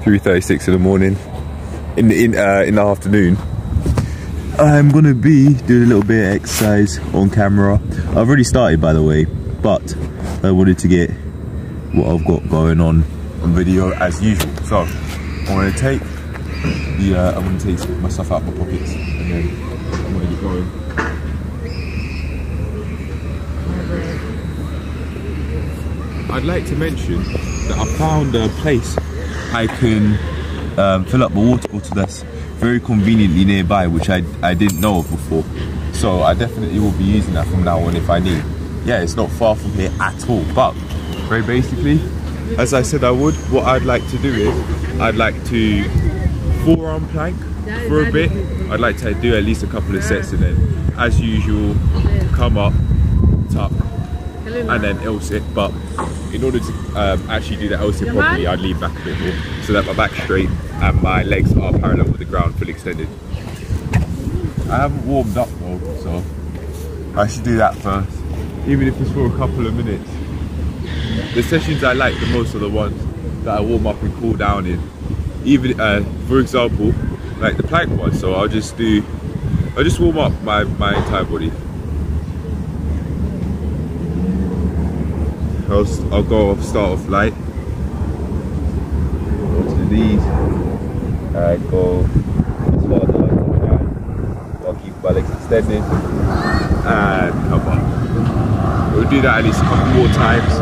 3:36 in the morning. In the afternoon, I'm gonna be doing a little bit of exercise on camera. I've already started, by the way, but I wanted to get what I've got going on video as usual. So I'm gonna take my stuff out of my pockets, and then I'm gonna get going. I'd like to mention that I found a place I can fill up my water bottle that's very conveniently nearby, which I didn't know of before. So I definitely will be using that from now on if I need. Yeah, it's not far from here at all. But very basically, as I said I would, what I'd like to do is I'd like to forearm plank for a bit. I'd like to do at least a couple of sets, and then as usual come up, tuck, and then L-sit. But in order to actually do the L-sit properly, I'd lean back a bit more so that my back's straight and my legs are parallel with the ground, fully extended. I haven't warmed up though, so I should do that first, even if it's for a couple of minutes. The sessions I like the most are the ones that I warm up and cool down in. Even for example, like the plank one. So I'll just warm up my entire body. I'll start off light. Go to the knees. Go as far as I can. I'll keep my legs extended and come up. We'll do that at least a couple more times.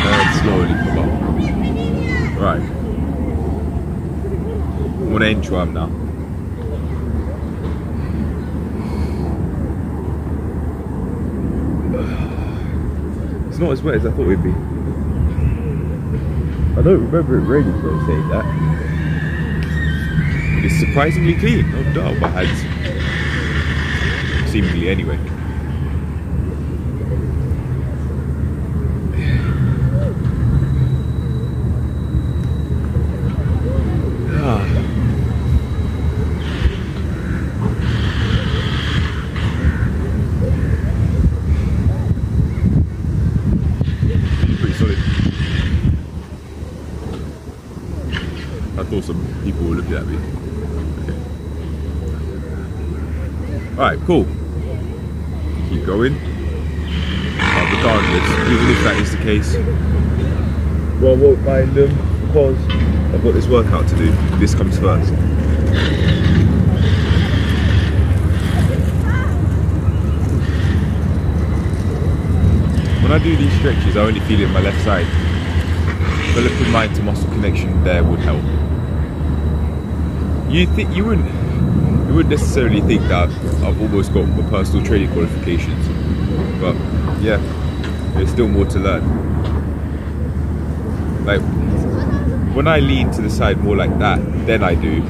And slowly come up. Right. I'm gonna intro him now. It's not as wet as I thought it'd be. I don't remember it raining though, saying that. It's surprisingly clean, no doubt, my hands. Seemingly anyway. I thought some people were looking at me. Okay. Alright, cool. Keep going. Regardless, even if that is the case, well, I won't mind them because I've got this workout to do. This comes first. When I do these stretches, I only feel it in my left side. Developing mind to muscle connection there would help. You wouldn't necessarily think that I've almost got my personal training qualifications, but yeah, there's still more to learn. Like when I lean to the side more like that, then I do.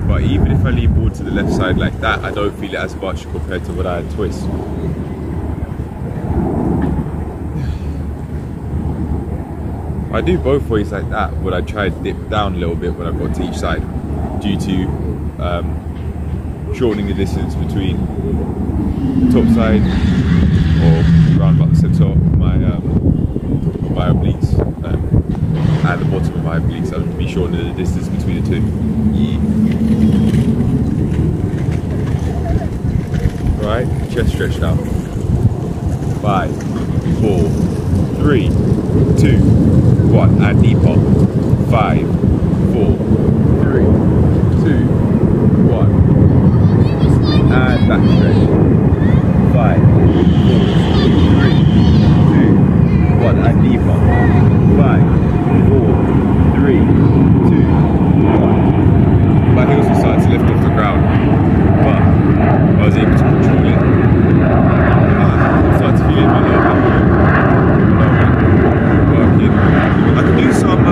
But even if I lean more to the left side like that, I don't feel it as much compared to when I twist. I do both ways like that, but I try to dip down a little bit when I've got to each side, due to shortening the distance between the top side, or around about the center of my obliques, and the bottom of my obliques. I'll be shortening the distance between the two. Yeah. Right, chest stretch now. 5, 4, 3, 2, 1, and knee pop. 5, 4, 3, 2, 1, and back stretch. 5, 4, 3, 2, 1, and knee pop. 5, 4, 3, 2, 1. My heels were starting to lift off the ground, but I was able to control it. I started to feel it in my lower back. I can do some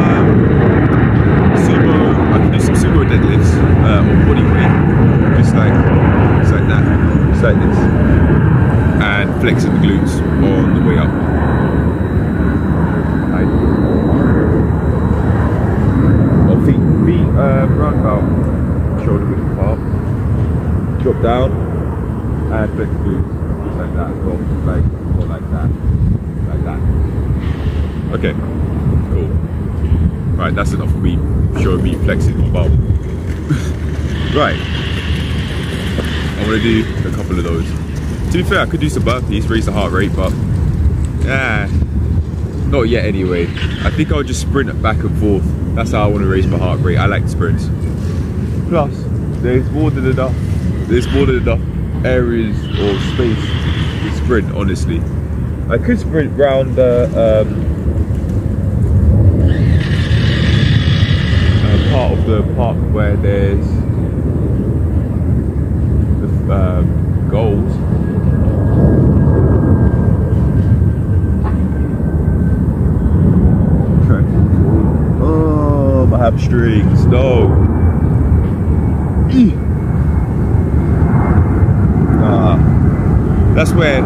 round about shoulder width apart. Drop down and flex glutes just like that. Well, like that. Like that. Okay, cool. Right, that's enough of me showing me flexing my bum. Right. I'm gonna do a couple of those. To be fair, I could do some burpees, raise the heart rate, but not yet anyway. I think I'll just sprint it back and forth. That's how I want to raise my heart rate. I like sprints. Plus, there's more than enough areas or space to sprint, honestly. I could sprint round part of the park where there's the goals. Okay. Oh, my hamstrings, no. That's where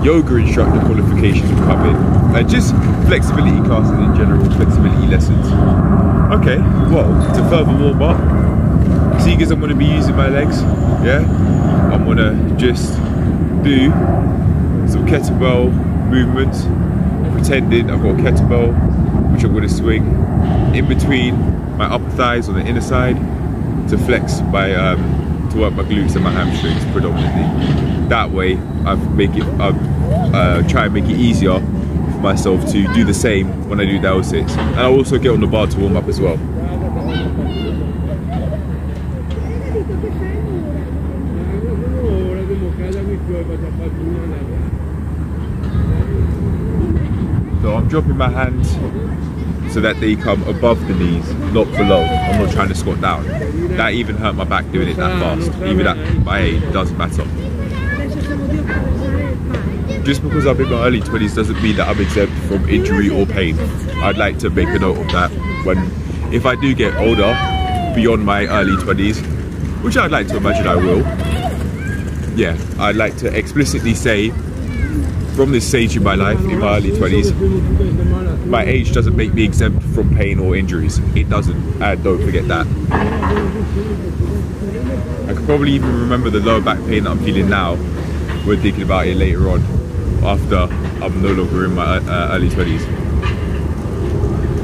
yoga instructor qualifications will come in. And just flexibility classes in general, flexibility lessons. Okay, well, to further warm up, seeing as I'm going to be using my legs, yeah, I'm going to just do some kettlebell movements, pretending I've got a kettlebell, which I'm going to swing in between my upper thighs on the inner side to flex my, to work my glutes and my hamstrings predominantly. That way, I try and make it easier for myself to do the same when I do the L6. And I also get on the bar to warm up as well. So I'm dropping my hands so that they come above the knees, not below. I'm not trying to squat down. That even hurt my back doing it that fast. Even at my age, doesn't matter. Just because I'm in my early 20s doesn't mean that I'm exempt from injury or pain. I'd like to make a note of that if I do get older, beyond my early 20s, which I'd like to imagine I will. Yeah, I'd like to explicitly say, from this stage in my life, in my early 20s, my age doesn't make me exempt from pain or injuries. It doesn't, and don't forget that. I could probably even remember the lower back pain that I'm feeling now when thinking about it later on, after I'm no longer in my early 20s.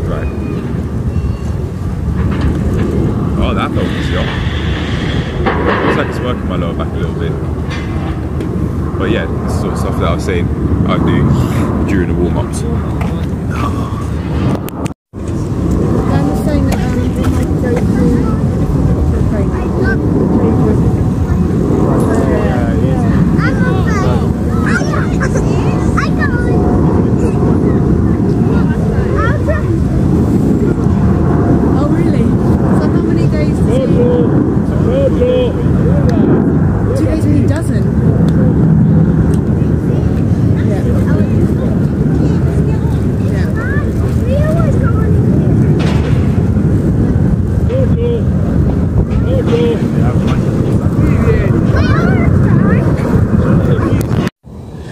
Right. Oh, that felt easier. It's like smirking my lower back a little bit. But yeah, this is sort of stuff that I was saying I do during the warm-ups.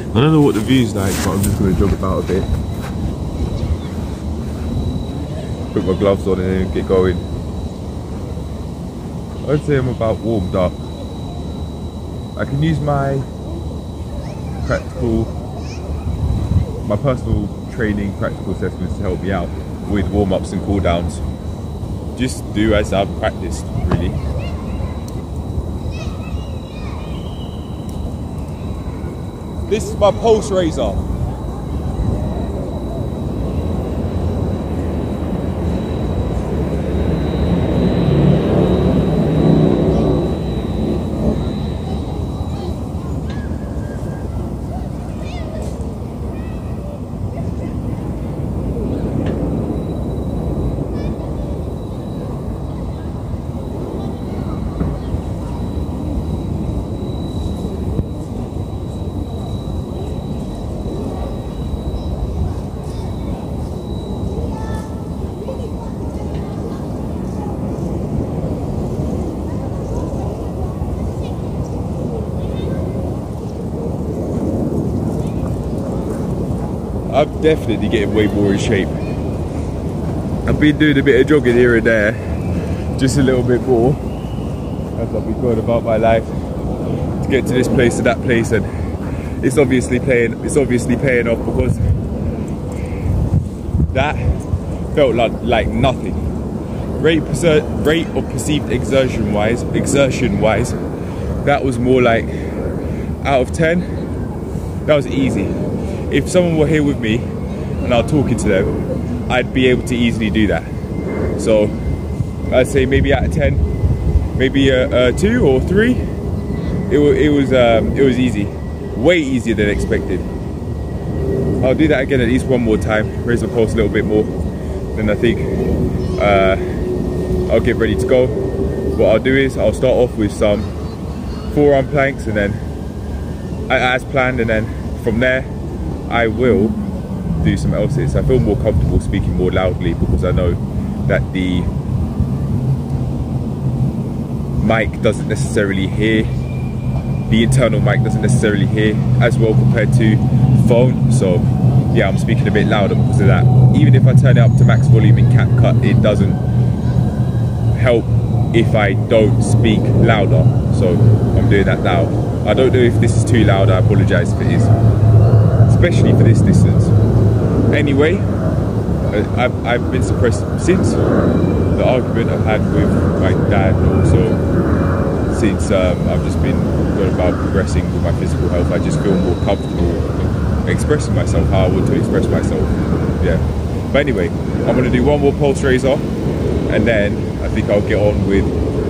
I don't know what the view's like, but I'm just going to jog about a bit. Put my gloves on and then get going. I'd say I'm about warmed up. I can use my personal training practical assessments to help me out with warm-ups and cool-downs. Just do as I've practiced, really. This is my pulse raiser. I'm definitely getting way more in shape. I've been doing a bit of jogging here and there just a little bit more as I've been going about my life to get to this place to that place, and it's obviously paying off, because that felt like nothing. Rate of perceived exertion wise, that was more like out of 10. That was easy. If someone were here with me and I was talking to them, I'd be able to easily do that. So I'd say maybe out of 10, maybe a 2 or 3. It was easy, way easier than expected. I'll do that again at least one more time, raise my pulse a little bit more, then I think I'll get ready to go. What I'll do is I'll start off with some forearm planks, and then as planned, and then from there I will do some L-sits. I feel more comfortable speaking more loudly because I know that the mic doesn't necessarily hear, the internal mic doesn't necessarily hear as well compared to phone. So yeah, I'm speaking a bit louder because of that. Even if I turn it up to max volume in CapCut, it doesn't help if I don't speak louder. So I'm doing that now. I don't know if this is too loud, I apologise if it is, especially for this distance. Anyway, I've been suppressed since the argument I've had with my dad, also since I've just been going about progressing with my physical health. I just feel more comfortable expressing myself how I want to express myself. Yeah. But anyway, I'm gonna do one more pulse raiser, and then I think I'll get on with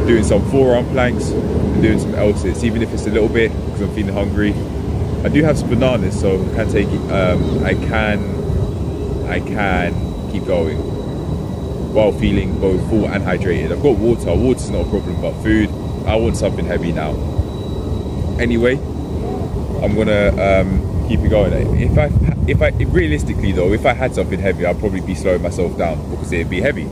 doing some forearm planks and doing some L-sits, even if it's a little bit because I'm feeling hungry. I do have some bananas, so I can take it. I can keep going while feeling both full and hydrated. I've got water. Water's not a problem, but food, I want something heavy now. Anyway, I'm gonna keep it going. If realistically though, if I had something heavy, I'd probably be slowing myself down because it'd be heavy.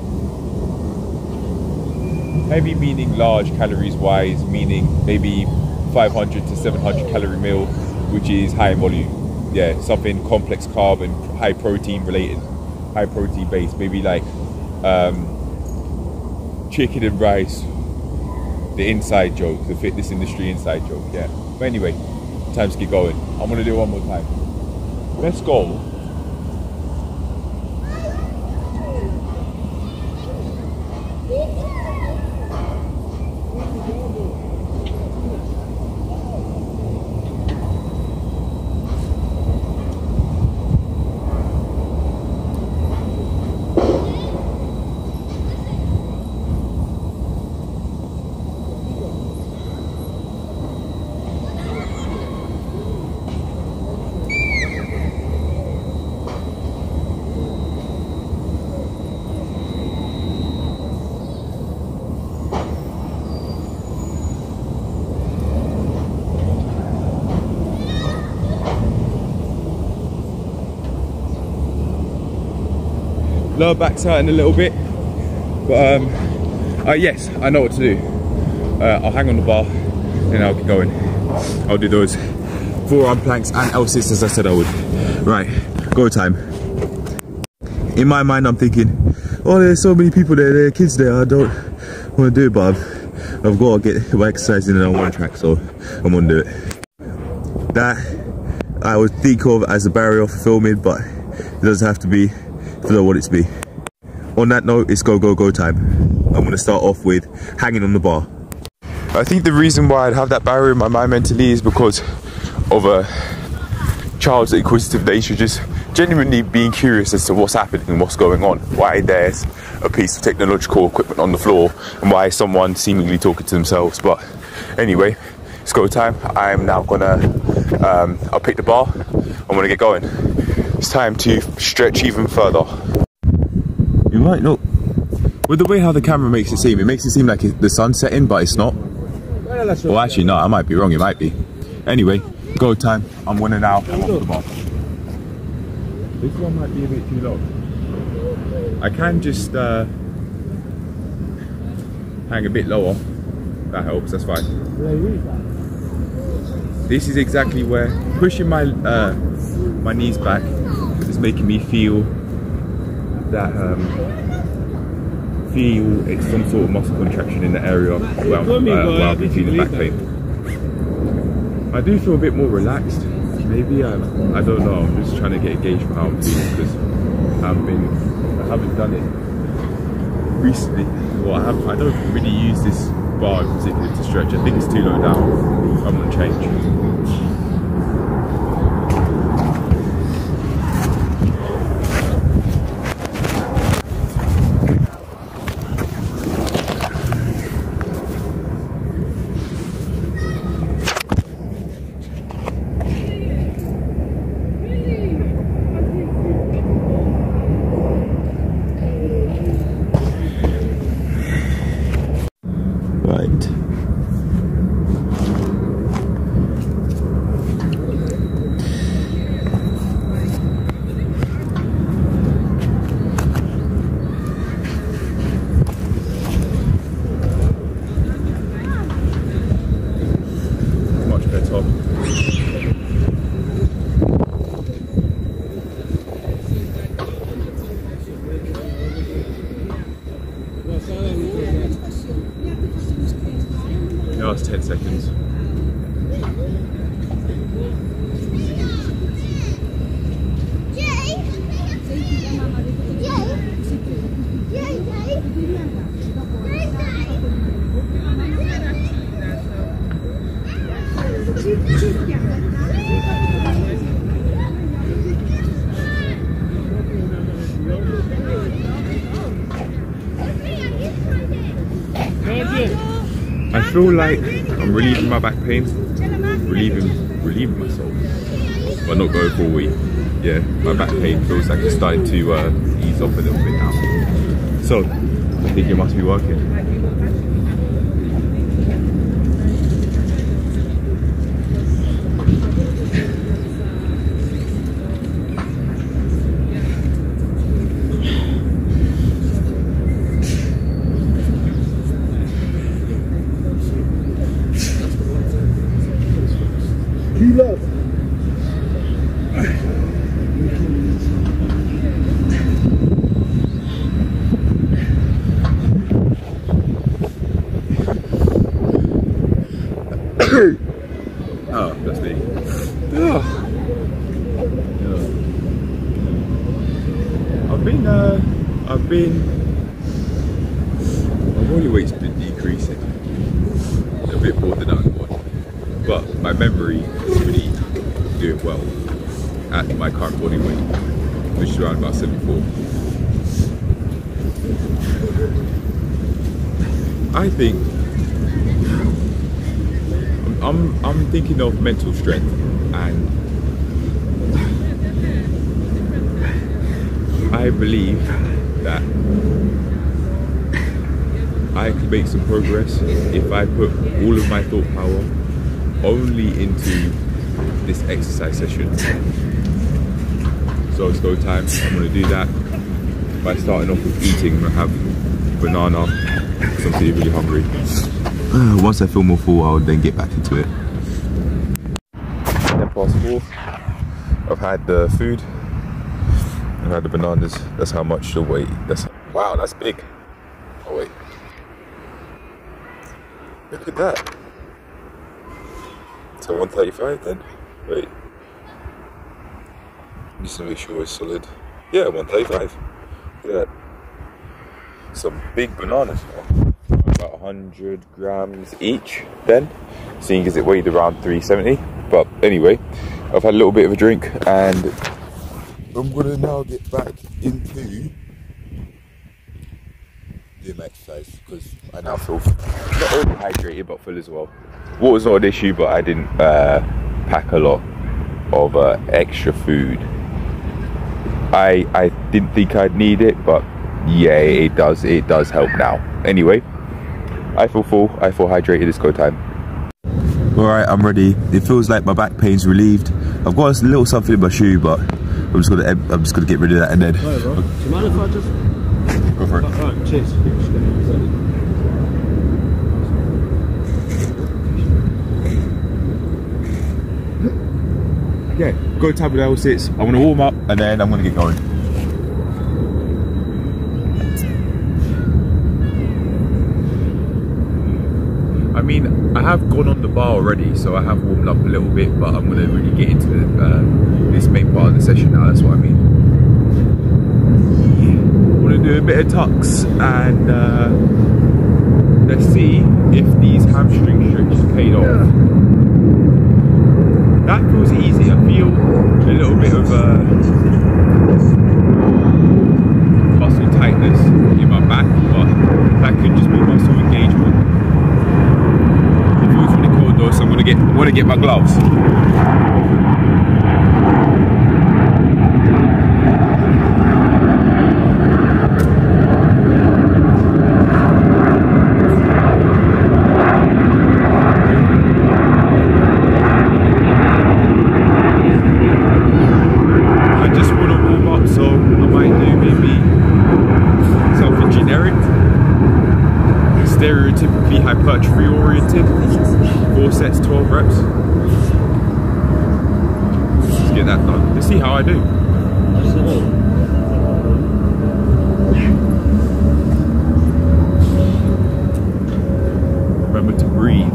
Heavy meaning large calories wise, meaning maybe 500 to 700 calorie meal, which is high in volume. Yeah, something complex carb and high protein related, high protein based, maybe like chicken and rice, the inside joke, the fitness industry inside joke. Yeah, but anyway, time to get going. I'm gonna do it one more time. Let's go. Lower back's hurting a little bit, but yes, I know what to do. I'll hang on the bar and I'll get going. I'll do those forearm planks and L-sits as I said I would. Right, go time. In my mind I'm thinking, oh, there's so many people there, there are kids there, I don't want to do it, but I've got to get my exercise in and I want to track, so I'm going to do it. That I would think of as a barrier for filming, but it doesn't have to be if I don't want it to be. On that note, it's go time. I'm going to start off with hanging on the bar. I think the reason why I'd have that barrier in my mind mentally is because of a child's inquisitive nature, just genuinely being curious as to what's happening and what's going on, why there's a piece of technological equipment on the floor and why someone seemingly talking to themselves. But anyway, it's go time. I'm now gonna I'll pick the bar, I'm gonna get going. It's time to stretch even further. You might not, with the way how the camera makes it seem like the sun's setting, but it's not. Well, actually no, I might be wrong, it might be. Anyway, go time. I'm gonna now come off the bar. This one might be a bit too low. I can just hang a bit lower. That helps, that's fine. This is exactly where pushing my my knees back is making me feel that feel it's some sort of muscle contraction in the area where I've been feeling back pain. I do feel a bit more relaxed. Maybe I don't know. I'm just trying to get a gauge for how I'm feeling because I haven't done it recently. Well, I don't really use this bar in particular to stretch. I think it's too low down. I'm gonna change. Last 10 seconds. I feel like I'm relieving my back pain, relieving myself, but not going for a week. Yeah, my back pain feels like it's starting to ease off a little bit now. So, I think it must be working. Oh, that's me. Oh. Yeah. My body weight's been decreasing a bit more than I want, but my memory is really doing well at my current body weight, which is around about 74. I think I'm thinking of mental strength, and I believe that I could make some progress if I put all of my thought power only into this exercise session. So it's go time. I'm going to do that by starting off with eating. I'm going to have banana because I'm feeling really hungry. Once I feel more full, I'll then get back into it. 4:10. I've had the food. I've had the bananas. That's how much the weight. Wow, that's big. Oh wait, look at that. So 135 then. Wait, just to make sure it's solid. Yeah, 135. Look at that. Some big bananas now. About 100 grams each then, seeing as it weighed around 370. But anyway, I've had a little bit of a drink and I'm gonna now get back into doing my exercise because I now feel not only hydrated but full as well. Water's not an issue, but I didn't pack a lot of extra food. I didn't think I'd need it, but yeah, it does help now. Anyway, I feel full, I feel hydrated. It's go time. Alright, I'm ready. It feels like my back pain's relieved. I've got a little something in my shoe, but I'm just gonna get rid of that and then. Right, bro. Do you mind if I just go for it? Alright, cheers. Yeah, go time with L6. I'm gonna warm up and then I'm gonna get going. mean, I have gone on the bar already, so I have warmed up a little bit, but I'm gonna really get into this main part of the session now. That's what I mean. I'm gonna do a bit of tucks and let's see if these hamstring stretches paid off. That feels easy. I feel a little bit of muscle tightness in my back, but that could just be muscle engagement. It feels really cold though, so I'm gonna want to get my gloves. Stereotypically hypertrophy oriented, 4 sets, 12 reps. Let's get that done. Let's see how I do. Remember to breathe.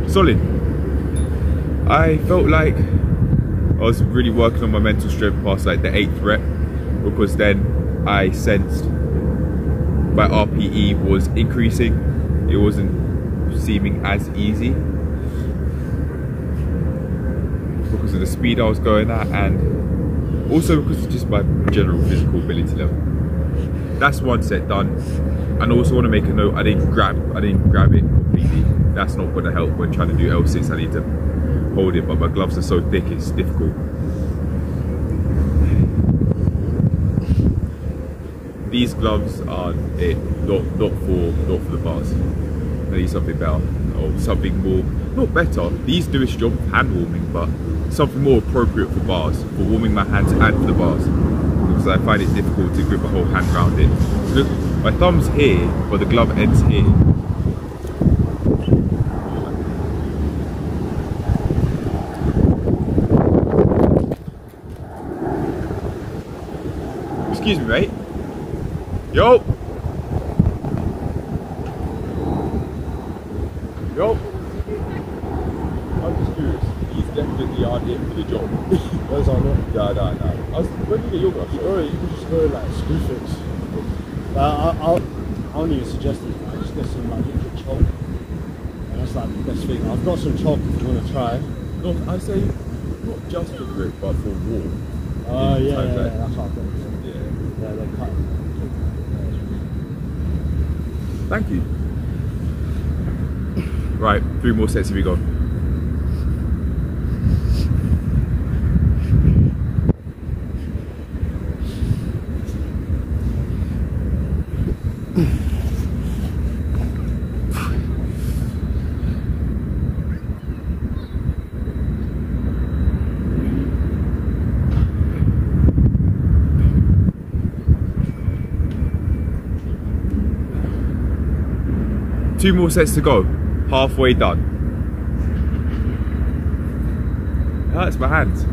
Solid. I felt like I was really working on my mental strength past like the 8th rep, because then I sensed my RPE was increasing. It wasn't seeming as easy because of the speed I was going at, and also because of just my general physical ability level. That's 1 set done. And I also want to make a note, I didn't grab it completely. That's not going to help when trying to do L6. I need to hold it, but my gloves are so thick it's difficult. These gloves are it, not for the bars. I need something better, or something more, not better. These do its job of hand warming, but something more appropriate for bars, for warming my hands and for the bars. Because I find it difficult to grip a whole hand around it. Look, my thumb's here, but the glove ends here. Excuse me, mate. Yo! Yo! I'm just curious. These definitely aren't it for the job. Those are not? No. Where do you get your gloves? Or you can just go like screw fix. I only suggest it, I just get some like liquid chalk. And that's like the best thing. I've got some chalk if you want to try. No, I say not just for grip, but for warm. Yeah, that's what I've got. Yeah, they cut. Thank you. Right, 3 more sets, here we go. Two more sets to go, halfway done. It hurts my hands.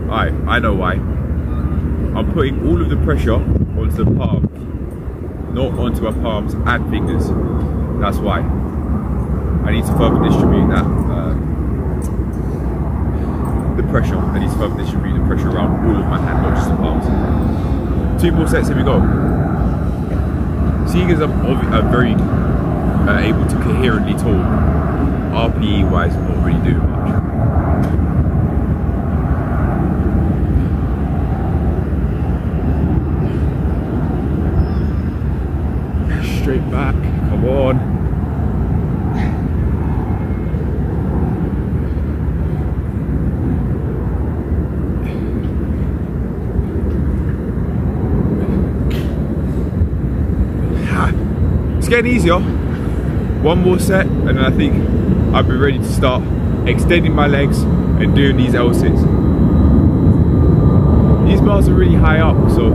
Alright, I know why. I'm putting all of the pressure onto the palms, not onto my palms and fingers. That's why. I need to further distribute that. The pressure. I need to further distribute the pressure around all of my hand, not just the palms. 2 more sets, here we go. Seeing as I'm very able to coherently talk, RPE wise, I'm not really doing much. Straight back, come on. It's getting easier. 1 more set and then I think I'll be ready to start extending my legs and doing these L6s. These bars are really high up, so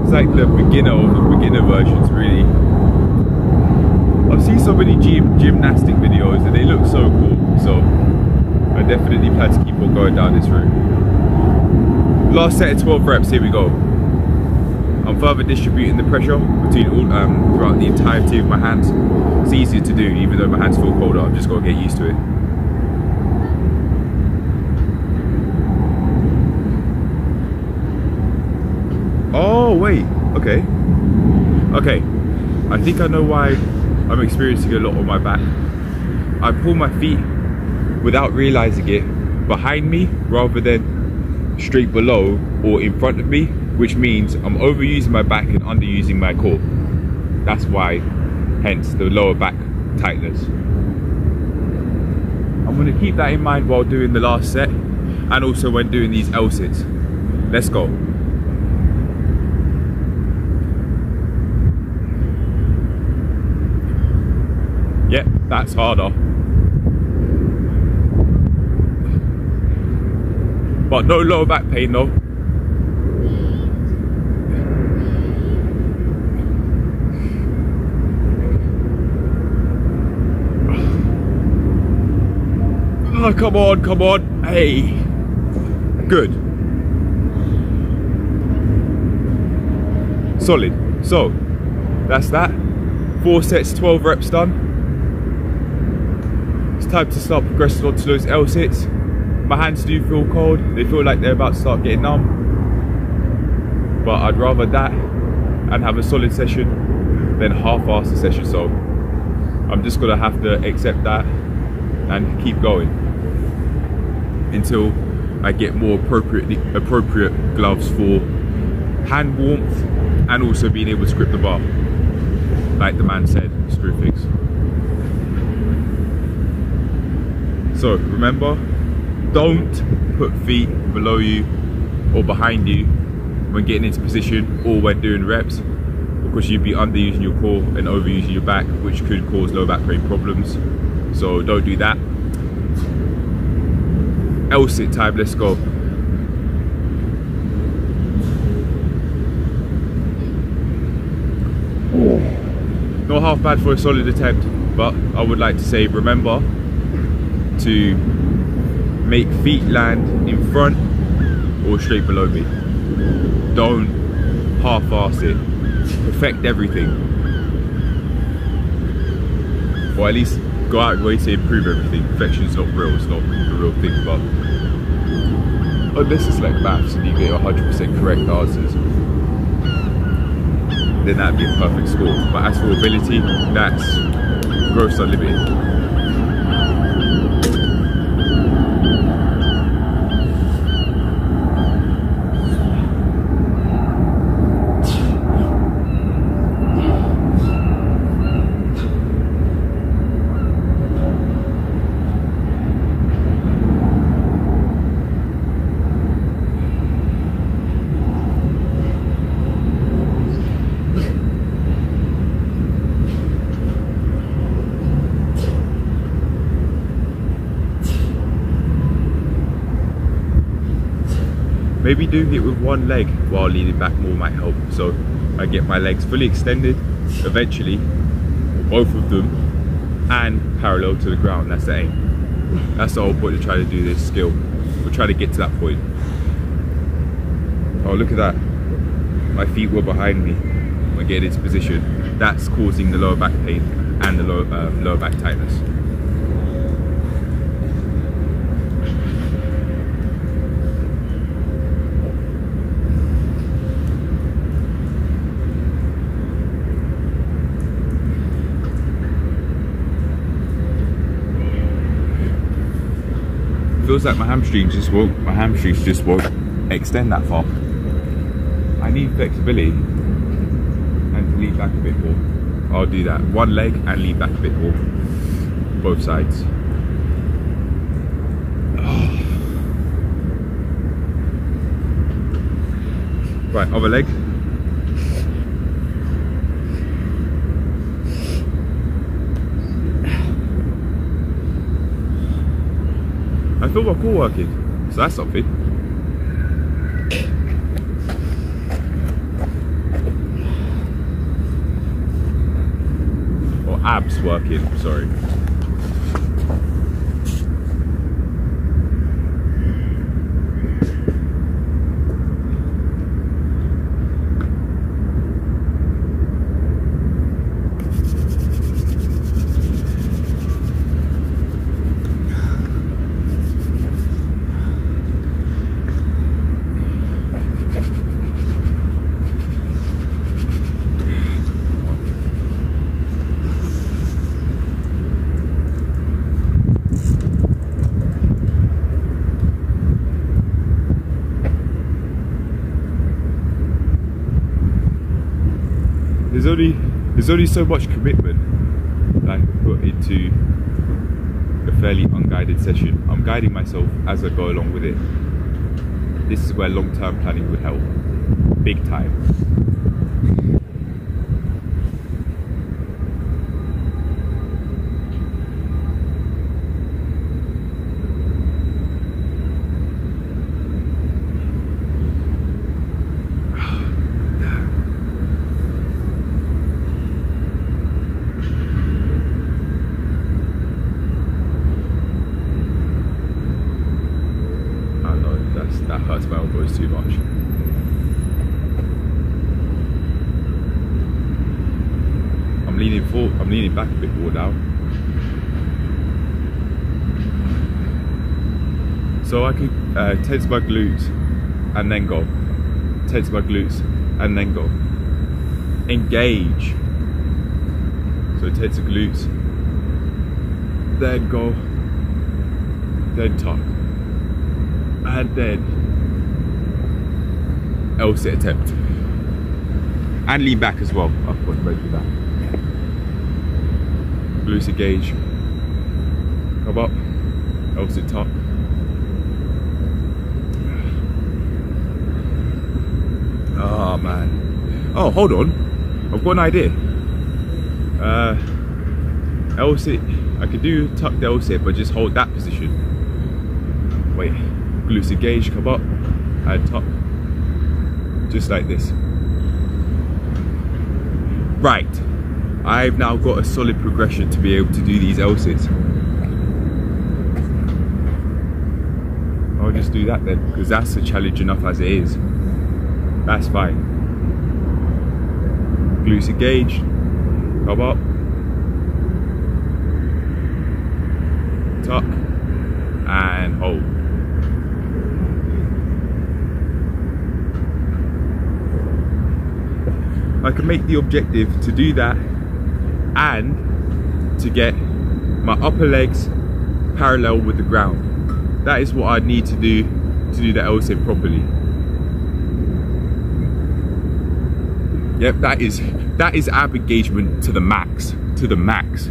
it's like the beginner of the beginner versions, really. I've seen so many gymnastic videos and they look so cool, so I definitely plan to keep on going down this route. Last set of 12 reps, here we go. I'm further distributing the pressure between all throughout the entirety of my hands. It's easier to do, even though my hands feel colder. I've just got to get used to it. Oh wait, okay. Okay, I think I know why I'm experiencing a lot on my back. I pull my feet without realizing it behind me rather than straight below or in front of me, which means I'm overusing my back and underusing my core. That's why, hence the lower back tightness. I'm gonna keep that in mind while doing the last set and also when doing these L sits. Let's go. Yep, that's harder. But no lower back pain though. Oh, come on, come on. Hey. Good. Solid. So, that's that. 4 sets, 12 reps done. It's time to start progressing onto those L sits. My hands do feel cold. They feel like they're about to start getting numb. But I'd rather that and have a solid session than half-ass a session. So I'm just gonna have to accept that and keep going until I get more appropriate gloves for hand warmth and also being able to grip the bar. Like the man said, screw fix. So remember, don't put feet below you or behind you when getting into position or when doing reps, because you'd be underusing your core and overusing your back, which could cause low back pain problems. So don't do that. L sit time, let's go. Not half bad for a solid attempt, but I would like to say, remember to make feet land in front or straight below me. Don't half-ass it. Perfect everything. Or at least go out of your way to improve everything. Perfection's not real, it's not the real thing, but unless it's like maths and you get 100% correct answers, then that'd be a perfect score. But as for ability, that's gross unlimited. Maybe doing it with one leg while leaning back more might help. So I get my legs fully extended eventually, both of them, and parallel to the ground. That's the aim. That's the whole point of trying to do this skill. We're trying to get to that point. Oh, look at that. My feet were behind me when getting into position. That's causing the lower back pain and the lower back tightness. Feels like my hamstrings just won't extend that far. I need flexibility and to lean back a bit more. I'll do that. One leg and lean back a bit more. Both sides. Right, other leg. I feel my core working, so that's something. abs working, sorry. There's only so much commitment that I can put into a fairly unguided session. I'm guiding myself as I go along with it. This is where long-term planning would help, big time. That hurts my elbows too much. I'm leaning back a bit more now. So I could tense my glutes and then go. Tense my glutes and then go. Engage. So tense the glutes, then go, then tuck. And then L-sit attempt. And lean back as well. I forgot to mention that. Glutes engage. Come up. L-sit tuck. Oh man. Oh, hold on. I've got an idea. L-sit. I could do tuck the L-sit, but just hold that position. Wait. Glutes engage, come up, and tuck. Just like this. Right. I've now got a solid progression to be able to do these L-sits. I'll just do that then, because that's a challenge enough as it is. That's fine. Glutes engage, come up, tuck, and hold. I can make the objective to do that and to get my upper legs parallel with the ground. That is what I need to do the L-sit properly. Yep, that is ab engagement to the max. To the max.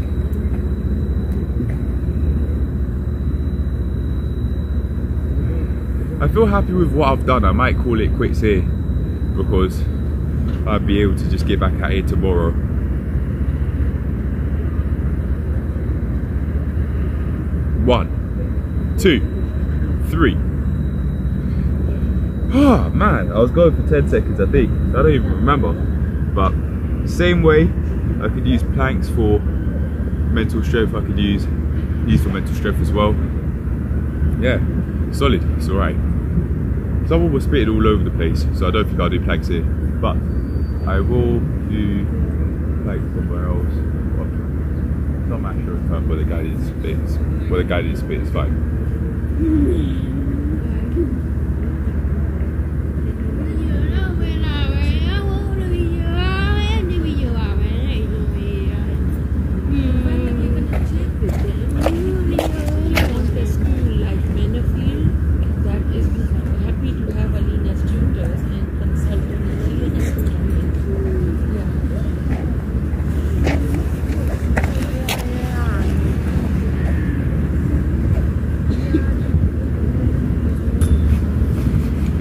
I feel happy with what I've done. I might call it quits here because I'll be able to just get back at it tomorrow. One, 2, 3. Oh man, I was going for 10 seconds I think. I don't even remember. But same way I could use planks for mental strength, I could use for mental strength as well. Yeah, solid, it's alright. Someone was spitting all over the place, so I don't think I'll do planks here. But I will do planks somewhere else. Well, it's not my sure time, but the guided split. Well, the guided split is fine.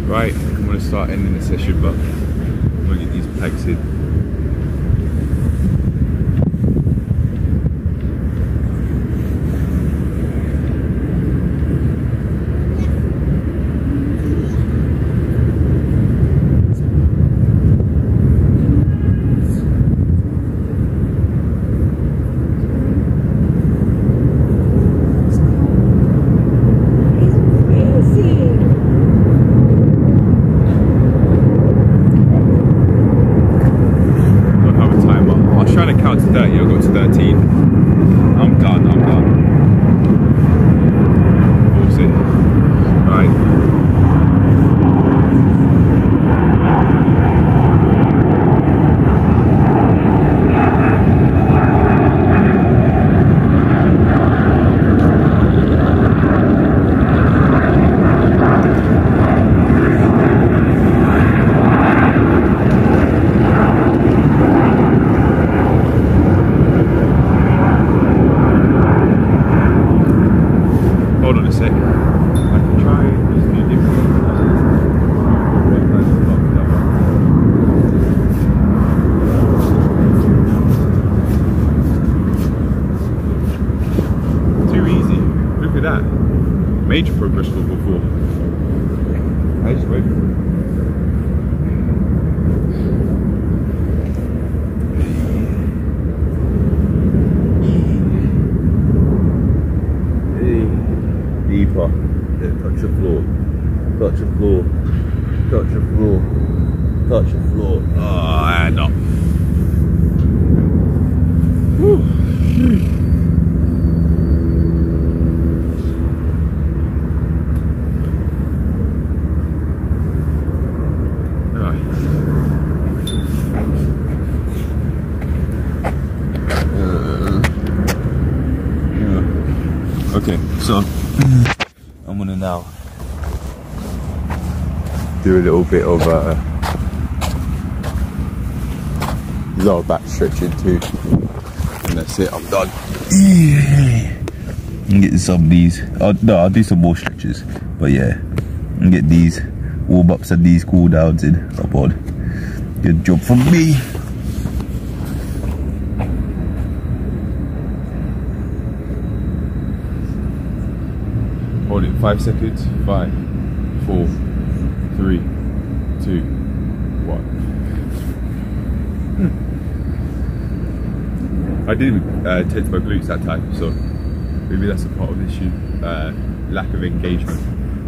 Right, I'm going to start ending the session, but I'm going to get these planks in. gauge progress for before. I just wait. Deeper. Yeah, touch the floor. Touch the floor. Touch the floor. Touch the floor. Oh, and up. Whew. Okay, so I'm gonna now do a little bit of lower back stretching too, and that's it. I'm done. And get some of these. I'll do some more stretches, but yeah, and get these warm ups and these cool downs in. Oh god, good job from me. Hold it 5 seconds. 5, 4, 3, 2, 1. I did tense my glutes that time, so maybe that's a part of the issue. Lack of engagement,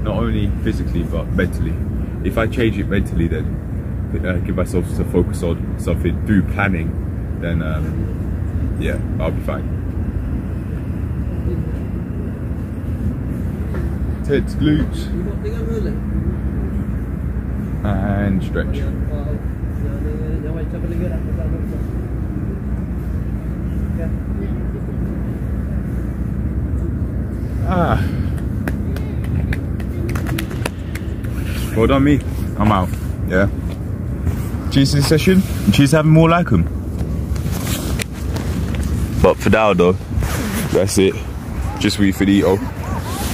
not only physically but mentally. If I change it mentally, then give myself to focus on something through planning, then yeah, I'll be fine. Tense glutes and stretch. Well done me, I'm out. Yeah. Cheers to this session and cheers to having more like them. But for now though, that's it. Just we finito.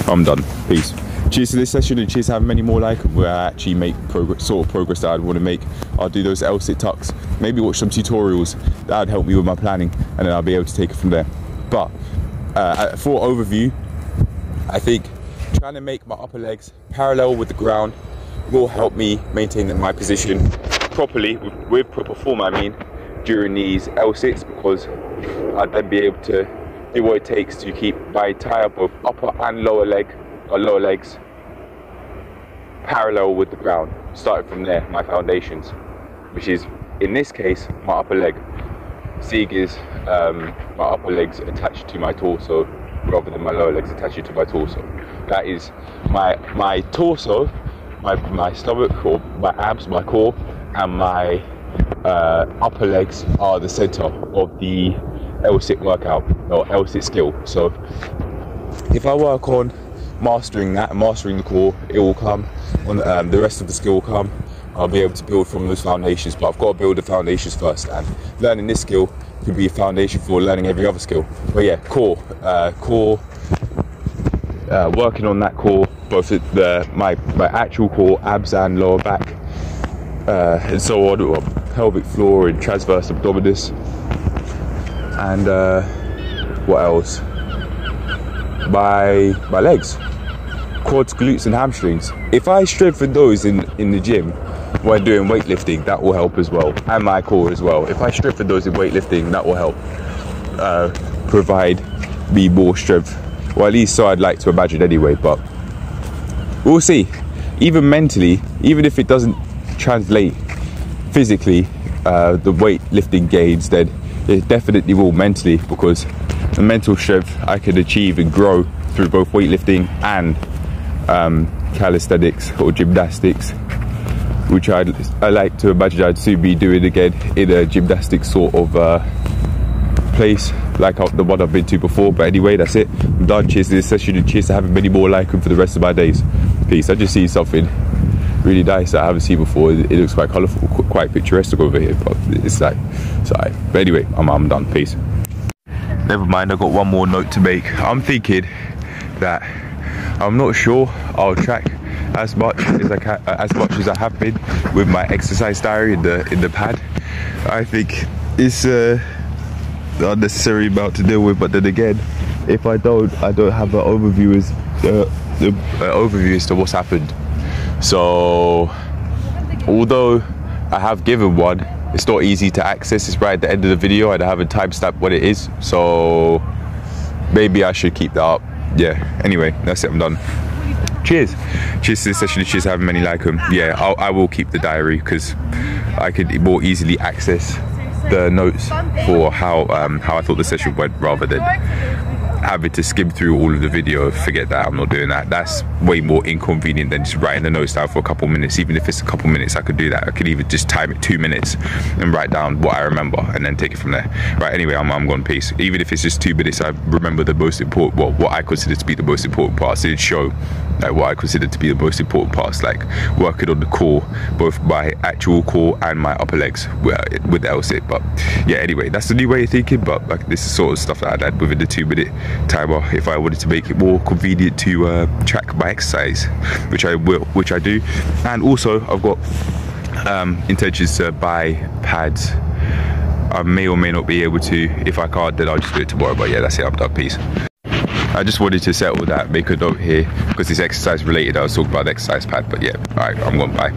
I'm done. Peace. Cheers to this session and cheers to having many more like them where I actually make progress, sort of progress that I'd want to make. I'll do those L-sit tucks, maybe watch some tutorials that would help me with my planning, and then I'll be able to take it from there. But for overview, I think trying to make my upper legs parallel with the ground will help me maintain my position properly, with proper form I mean, during these L-sits, because I'd then be able to do what it takes to keep my tie up of upper and lower legs parallel with the ground, starting from there, my foundations, which is in this case my upper leg. Sieg is my upper legs attached to my torso rather than my lower legs attached to my torso. That is my torso, my stomach, or my abs, my core, and my upper legs are the center of the L-sit workout or L-sit skill. So if I work on mastering that, mastering the core, it will come on. The rest of the skill will come. I'll be able to build from those foundations, but I've got to build the foundations first, and learning this skill could be a foundation for learning every other skill. But yeah, core, working on that core, both my actual core, abs and lower back, and so on, or pelvic floor and transverse abdominis, and what else? My legs, quads, glutes and hamstrings. If I strengthen those in the gym when doing weightlifting, that will help as well, and my core as well. If I strengthen those in weightlifting, that will help provide me more strength, or at least so I'd like to imagine anyway, but we'll see. Even mentally, even if it doesn't translate physically, the weightlifting gains, then it definitely will mentally, because the mental strength I can achieve and grow through both weightlifting and calisthenics or gymnastics, which I like to imagine I'd soon be doing again in a gymnastics sort of place like the one I've been to before. But anyway, that's it. I'm done. Cheers to this session and cheers to having many more like them for the rest of my days. Peace. I just see something really nice that I haven't seen before. It looks quite colourful, quite picturesque over here, but it's like, sorry. But anyway, I'm done. Peace. Never mind, I got one more note to make. I'm thinking that I'm not sure I'll track as much as I can, as much as I have been with my exercise diary in the pad. I think it's the unnecessary amount to deal with, but then again, if I don't have an overview as the overview as to what's happened. So although I have given one, it's not easy to access. It's right at the end of the video and I haven't timestamped what it is, so maybe I should keep that up. Yeah, anyway, that's it, I'm done. Cheers to this session. Cheers to having many like them. Yeah, I will keep the diary because I could more easily access the notes for how I thought the session went, rather than having to skim through all of the video. Forget that, I'm not doing that. That's way more inconvenient than just writing the notes down for a couple minutes. Even if it's a couple minutes, I could do that. I could even just time it 2 minutes and write down what I remember and then take it from there. Right, anyway, I'm gone, peace. Even if it's just 2 minutes, I remember the most important, well, what I consider to be the most important parts. It did show like what I consider to be the most important parts, like working on the core, both my actual core and my upper legs with the L-sit. But yeah, anyway, that's the new way of thinking. But like, this is sort of stuff that I'd add within the 2 minute timer if I wanted to make it more convenient to track my exercise, which I do. And also I've got intentions to buy pads. I may or may not be able to. If I can't, then I'll just do it tomorrow. But yeah, that's it, I'm done, peace. I just wanted to settle that, make a note here because it's exercise related. I was talking about the exercise pad, but yeah, alright, I'm gone, bye.